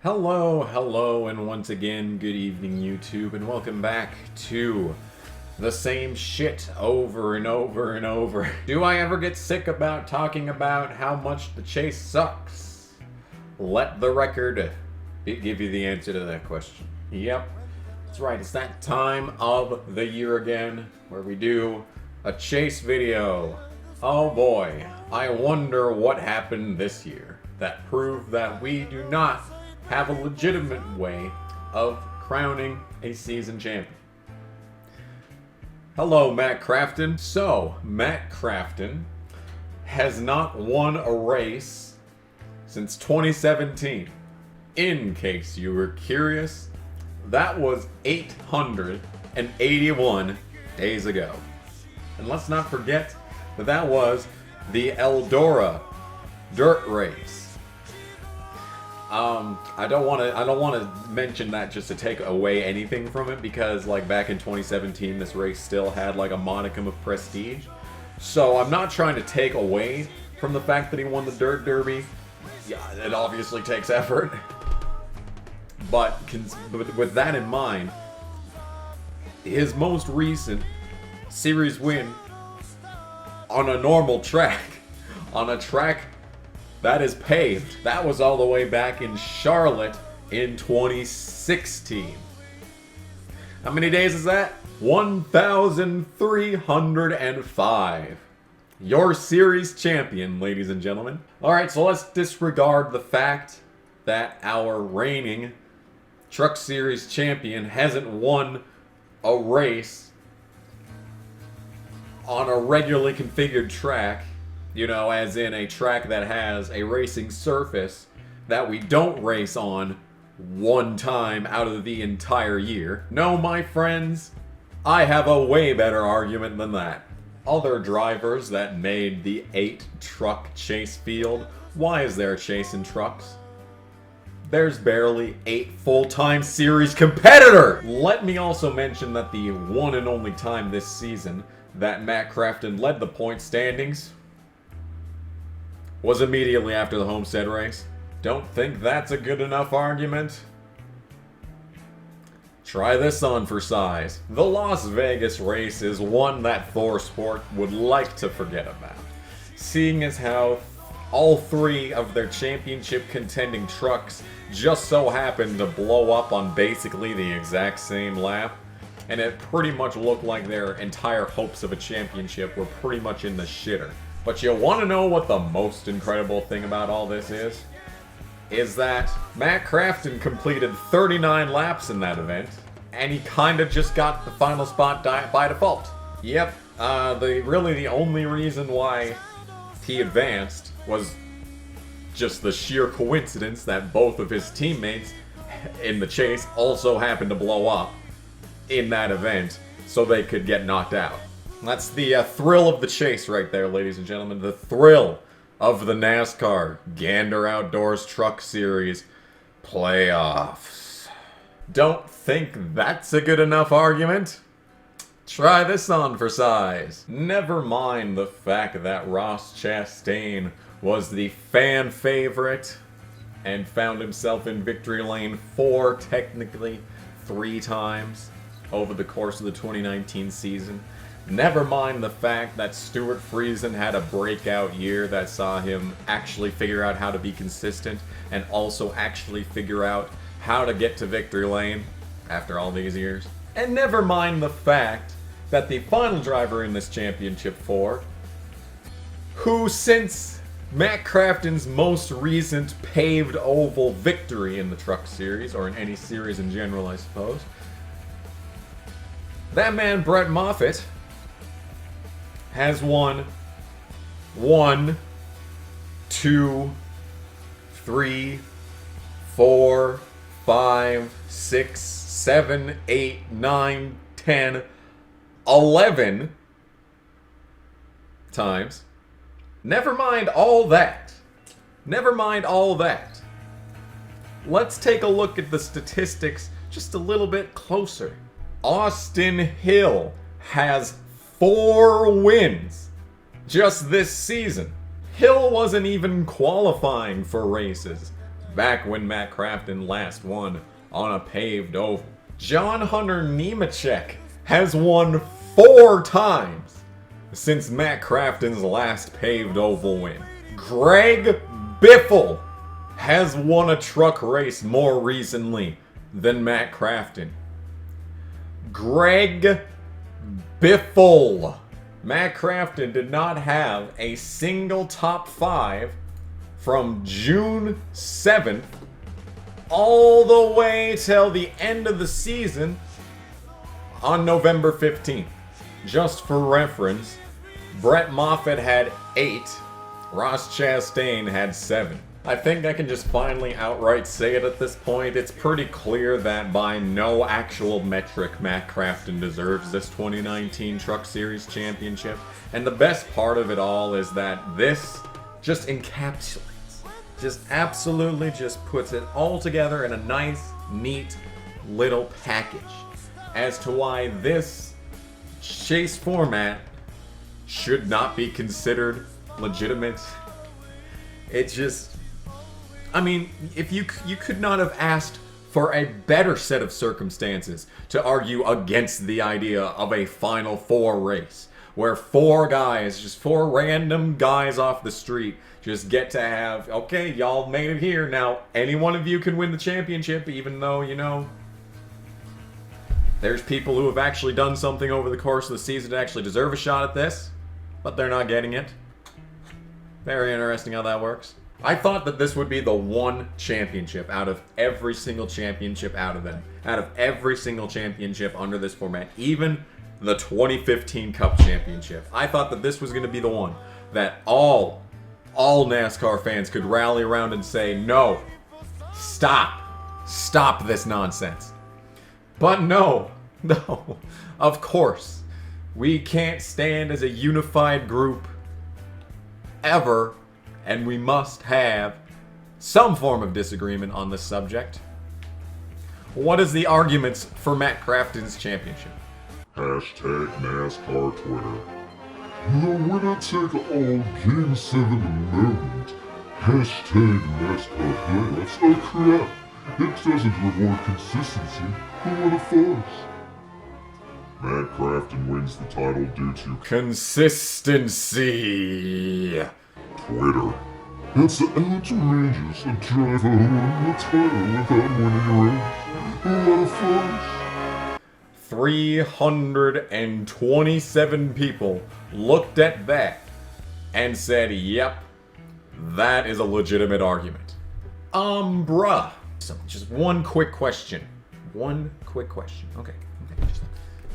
Hello, and once again, good evening, YouTube, and welcome back to the same shit over and over and over. Do I ever get sick about talking about how much the chase sucks? Let the record give you the answer to that question. Yep, that's right, it's that time of the year again where we do a chase video. Oh boy, I wonder what happened this year that proved that we do not have a legitimate way of crowning a season champion. Hello, Matt Crafton. So, Matt Crafton has not won a race since 2017. In case you were curious, that was 881 days ago. And let's not forget that that was the Eldora dirt race. I don't want to mention that just to take away anything from it, because like back in 2017 this race still had like a modicum of prestige. So I'm not trying to take away from the fact that he won the dirt derby. Yeah, it obviously takes effort. But with that in mind, his most recent series win on a normal track, on a track that is paved, that was all the way back in Charlotte in 2016. How many days is that? 1,305. Your series champion, ladies and gentlemen. Alright, so let's disregard the fact that our reigning Truck Series champion hasn't won a race on a regularly configured track. You know, as in a track that has a racing surface that we don't race on one time out of the entire year. No, my friends, I have a way better argument than that. Other drivers that made the 8-truck chase field, why is there a chase in trucks? There's barely 8 full-time series competitors! Let me also mention that the one and only time this season that Matt Crafton led the point standings was immediately after the Homestead race. Don't think that's a good enough argument? Try this on for size. The Las Vegas race is one that ThorSport would like to forget about, seeing as how all 3 of their championship contending trucks just so happened to blow up on basically the exact same lap, and it pretty much looked like their entire hopes of a championship were pretty much in the shitter. But you want to know what the most incredible thing about all this is? Is that Matt Crafton completed 39 laps in that event, and he kinda just got the final spot by default. Yep, really the only reason why he advanced was just the sheer coincidence that both of his teammates in the chase also happened to blow up in that event, so they could get knocked out. That's the thrill of the chase right there, ladies and gentlemen. The thrill of the NASCAR Gander Outdoors Truck Series playoffs. Don't think that's a good enough argument? Try this on for size. Never mind the fact that Ross Chastain was the fan favorite and found himself in victory lane 4, technically 3 times over the course of the 2019 season. Never mind the fact that Stuart Friesen had a breakout year that saw him actually figure out how to be consistent and also actually figure out how to get to victory lane after all these years. And never mind the fact that the final driver in this championship 4, who since Matt Crafton's most recent paved oval victory in the Truck Series, or in any series in general I suppose, that man Brett Moffitt has won 1, 2, 3, 4, 5, 6, 7, 8, 9, 10, 11 times. Never mind all that. Never mind all that. Let's take a look at the statistics just a little bit closer. Austin Hill has 4 wins just this season. Hill wasn't even qualifying for races back when Matt Crafton last won on a paved oval. John Hunter Nemechek has won 4 times since Matt Crafton's last paved oval win. Greg Biffle has won a truck race more recently than Matt Crafton. Greg Biffle. Matt Crafton did not have a single top 5 from June 7th all the way till the end of the season on November 15th. Just for reference, Brett Moffitt had 8, Ross Chastain had 7. I think I can just finally outright say it at this point. It's pretty clear that by no actual metric Matt Crafton deserves this 2019 Truck Series Championship. And the best part of it all is that this just encapsulates, just absolutely just puts it all together in a nice, neat little package as to why this chase format should not be considered legitimate. It just, I mean, if you could not have asked for a better set of circumstances to argue against the idea of a Final Four race, where 4 guys, just 4 random guys off the street, just get to have, okay, y'all made it here, now any one of you can win the championship, even though, you know, there's people who have actually done something over the course of the season to actually deserve a shot at this, but they're not getting it. Very interesting how that works. I thought that this would be the one championship out of every single championship out of every single championship under this format, even the 2015 Cup Championship. I thought that this was going to be the one that all NASCAR fans could rally around and say, no, stop this nonsense. But no, of course, we can't stand as a unified group ever, and we must have some form of disagreement on this subject. What is the arguments for Matt Crafton's championship? Hashtag NASCAR Twitter. The winner take all Game 7 moment. Hashtag NASCAR playoffs are crap. It doesn't reward consistency. What a farce. Matt Crafton wins the title due to consistency. Twitter. It's outrageous to drive a win the title without winning a race. What a farce. 327 people looked at that and said, yep, that is a legitimate argument. Bruh. So, just one quick question. Okay, just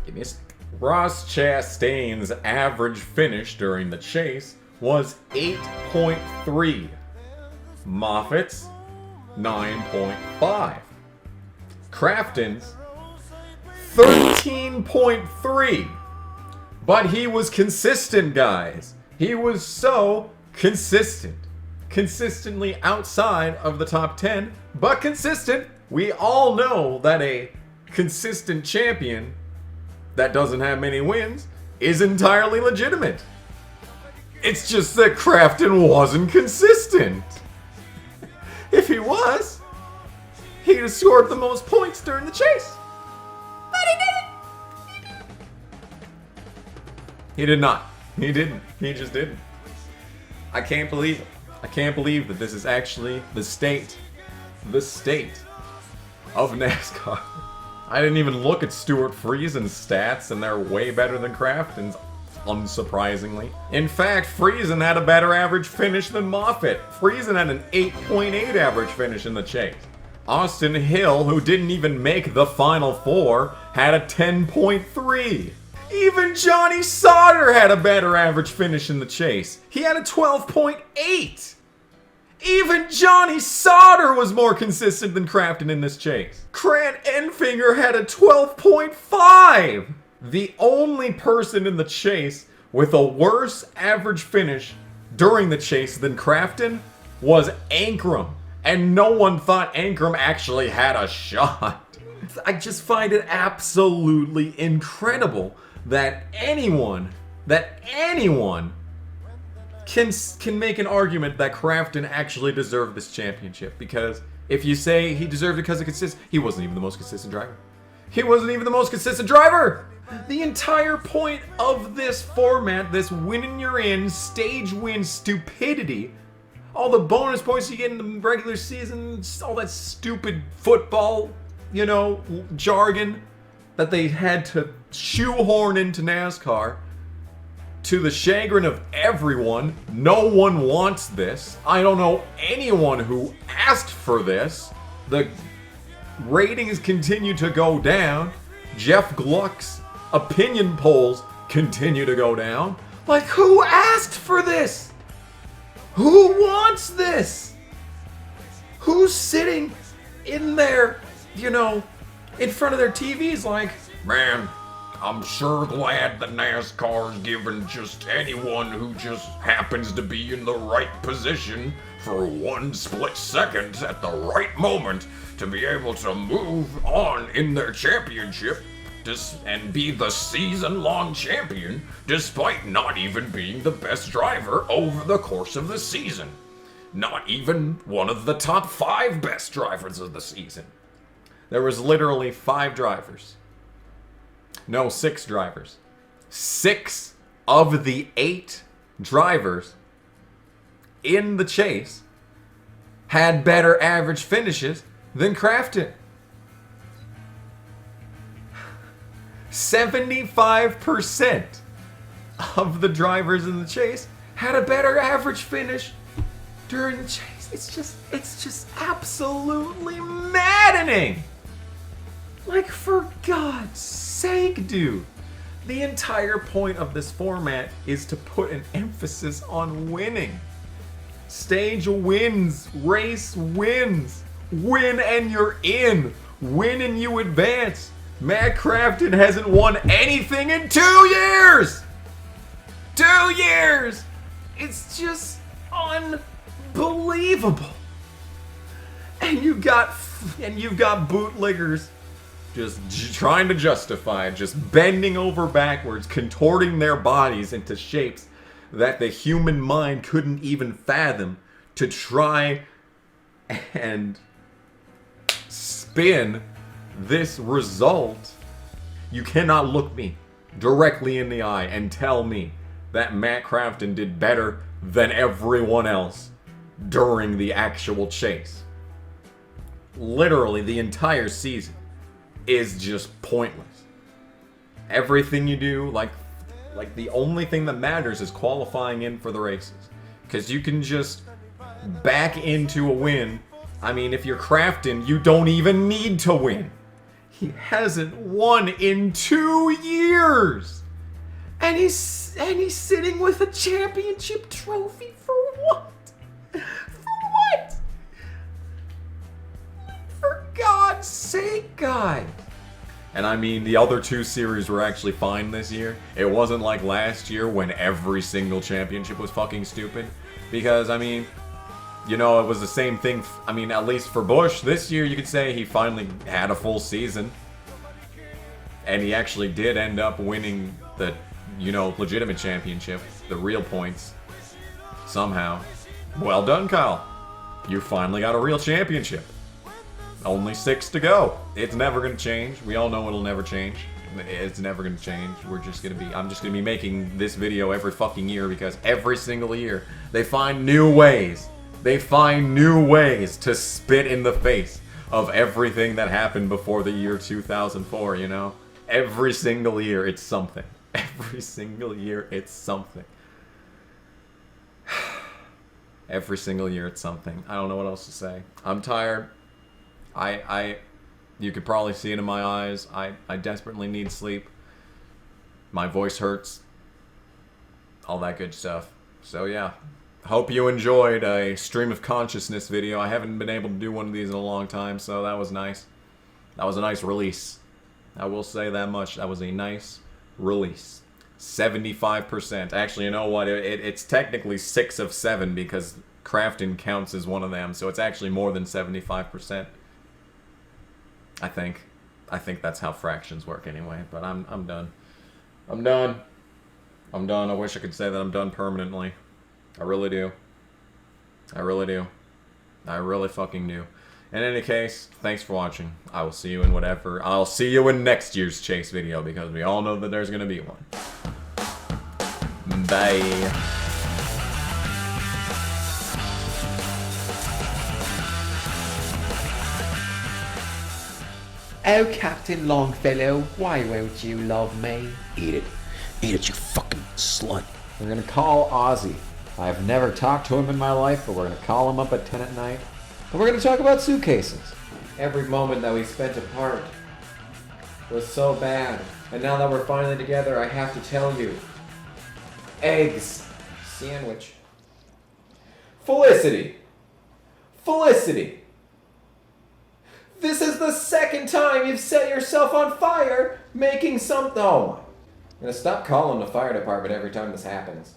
give me a second. Ross Chastain's average finish during the chase was 8.3. Moffitt's 9.5. Crafton's 13.3. But he was consistent, guys. He was so consistent. Consistently outside of the top 10, but consistent. We all know that a consistent champion that doesn't have many wins is entirely legitimate. It's just that Crafton wasn't consistent. If he was, he'd have scored the most points during the chase. But he didn't. He did not. He didn't. He just didn't. I can't believe it. I can't believe that this is actually the state of NASCAR. I didn't even look at Stuart Friesen's stats, and they're way better than Crafton's, unsurprisingly. In fact, Friesen had a better average finish than Moffitt. Friesen had an 8.8 average finish in the chase. Austin Hill, who didn't even make the Final Four, had a 10.3. Even Johnny Sauter had a better average finish in the chase. He had a 12.8. Even Johnny Sauter was more consistent than Crafton in this chase. Grant Enfinger had a 12.5. The only person in the chase with a worse average finish during the chase than Crafton was Ankrum. And no one thought Ankrum actually had a shot. I just find it absolutely incredible that anyone can make an argument that Crafton actually deserved this championship, because if you say he deserved it because of consistency, he wasn't even the most consistent driver. He wasn't even the most consistent driver! The entire point of this format, this winning you're in, stage win stupidity, all the bonus points you get in the regular season, all that stupid football, you know, jargon that they had to shoehorn into NASCAR, to the chagrin of everyone. No one wants this. I don't know anyone who asked for this. The ratings continue to go down. Jeff Gluck's opinion polls continue to go down. Like, who asked for this? Who wants this? Who's sitting in there, you know, in front of their TVs like, man, I'm sure glad the NASCAR's giving just anyone who just happens to be in the right position for one split second at the right moment to be able to move on in their championship and be the season-long champion despite not even being the best driver over the course of the season. Not even one of the top 5 best drivers of the season. There was literally 5 drivers. No, 6 drivers. 6 of the 8 drivers in the chase had better average finishes than Crafton. 75% of the drivers in the chase had a better average finish during the chase. It's just absolutely maddening. Like, for God's sake, dude. The entire point of this format is to put an emphasis on winning. Stage wins, race wins. Win and you're in. Win and you advance. Matt Crafton hasn't won anything in 2 years! 2 years! It's just unbelievable. And you've got bootleggers just trying to justify it, just bending over backwards, contorting their bodies into shapes that the human mind couldn't even fathom to try and spin this result. You cannot look me directly in the eye and tell me that Matt Crafton did better than everyone else during the actual chase. Literally, the entire season is just pointless. Everything you do, like the only thing that matters is qualifying in for the races. Because you can just back into a win. I mean, if you're Crafton, you don't even need to win. He hasn't won in 2 years. And he's sitting with a championship trophy for what? For what? For God's sake, guys. And I mean, the other 2 series were actually fine this year. It wasn't like last year when every single championship was fucking stupid. Because, I mean, you know, it was the same thing. I mean, at least for Busch, this year you could say he finally had a full season. And he actually did end up winning the, you know, legitimate championship, the real points, somehow. Well done, Kyle. You finally got a real championship. Only 6 to go. It's never going to change. We all know it'll never change. It's never going to change. I'm just going to be making this video every fucking year because every single year they find new ways. They find new ways to spit in the face of everything that happened before the year 2004, you know? Every single year it's something. Every single year it's something. Every single year it's something. I don't know what else to say. I'm tired. You could probably see it in my eyes. I desperately need sleep. My voice hurts. All that good stuff. So yeah. Hope you enjoyed a stream of consciousness video. I haven't been able to do one of these in a long time, so that was nice. That was a nice release. I will say that much. That was a nice release. 75%. Actually, you know what? It's technically 6 of 7 because Crafton counts as one of them, so it's actually more than 75%. I think that's how fractions work anyway, but I'm done. I'm done. I wish I could say that I'm done permanently. I really do. I really do. I really fucking do. In any case, thanks for watching. I will see you in whatever. I'll see you in next year's Chase video because we all know that there's gonna be one. Bye. Oh, Captain Longfellow, why won't you love me? Eat it. Eat it, you fucking slut. We're gonna call Ozzy. I've never talked to him in my life, but we're gonna call him up at 10 at night. And we're gonna talk about suitcases. Every moment that we spent apart was so bad. And now that we're finally together, I have to tell you. Eggs. Sandwich. Felicity. Felicity. This is the second time you've set yourself on fire making something. Oh my. I'm gonna stop calling the fire department every time this happens.